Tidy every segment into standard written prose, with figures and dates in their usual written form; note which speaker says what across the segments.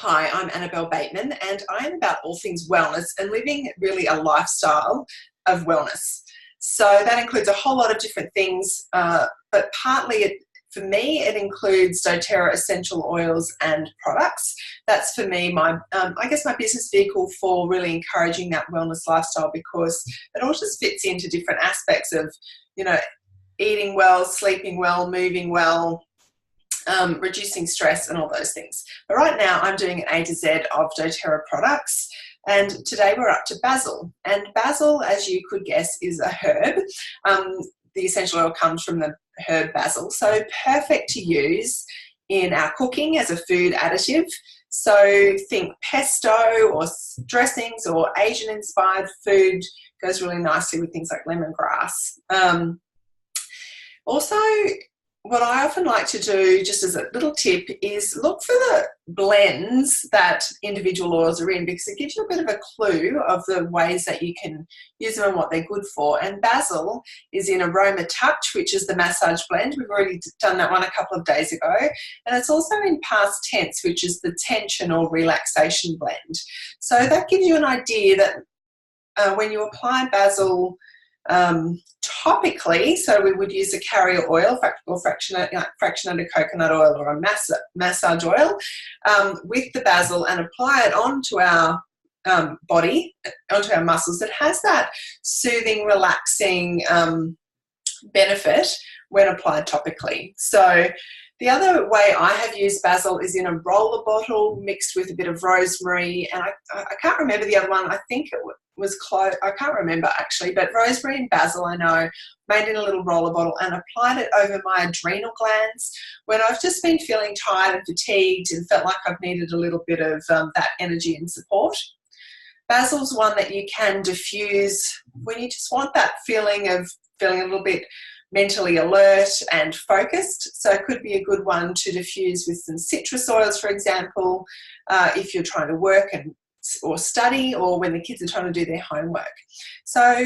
Speaker 1: Hi, I'm Annabelle Bateman, and I am about all things wellness and living really a lifestyle of wellness. So that includes a whole lot of different things, but partly for me, it includes doTERRA essential oils and products. That's for me my business vehicle for really encouraging that wellness lifestyle, because it all just fits into different aspects of, eating well, sleeping well, moving well, reducing stress and all those things. But right now I'm doing an A to Z of doTERRA products, and today we're up to basil. And basil, as you could guess, is a herb. The essential oil comes from the herb basil, so perfect to use in our cooking as a food additive. So think pesto or dressings or Asian inspired food. Goes really nicely with things like lemongrass. Also, what I often like to do, just as a little tip, is look for the blends that individual oils are in, because it gives you a bit of a clue of the ways that you can use them and what they're good for. And basil is in Aroma Touch, which is the massage blend. We've already done that one a couple of days ago. And it's also in Past Tense, which is the tension or relaxation blend. So that gives you an idea that when you apply basil topically, so we would use a carrier oil or fractionated coconut oil or a massage oil with the basil, and apply it onto our body, onto our muscles. It has that soothing, relaxing benefit when applied topically. So the other way I have used basil is in a roller bottle mixed with a bit of rosemary, and I can't remember the other one. I think it was close. I can't remember actually, but rosemary and basil I know, made in a little roller bottle, and applied it over my adrenal glands when I've just been feeling tired and fatigued and felt like I've needed a little bit of that energy and support. Basil's one that you can diffuse when you just want that feeling of feeling a little bit mentally alert and focused. So it could be a good one to diffuse with some citrus oils, for example, if you're trying to work or study, or when the kids are trying to do their homework. So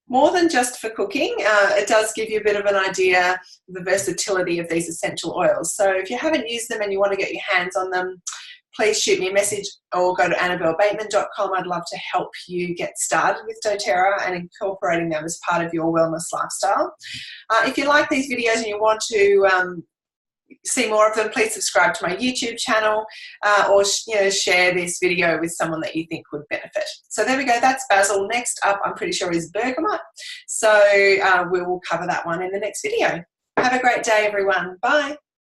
Speaker 1: more than just for cooking, it does give you a bit of an idea of the versatility of these essential oils. So if you haven't used them and you want to get your hands on them, please shoot me a message or go to annabellebateman.com. I'd love to help you get started with doTERRA and incorporating them as part of your wellness lifestyle. If you like these videos and you want to see more of them, please subscribe to my YouTube channel or share this video with someone that you think would benefit. So there we go, that's basil. Next up, I'm pretty sure, is bergamot. So we will cover that one in the next video. Have a great day, everyone. Bye.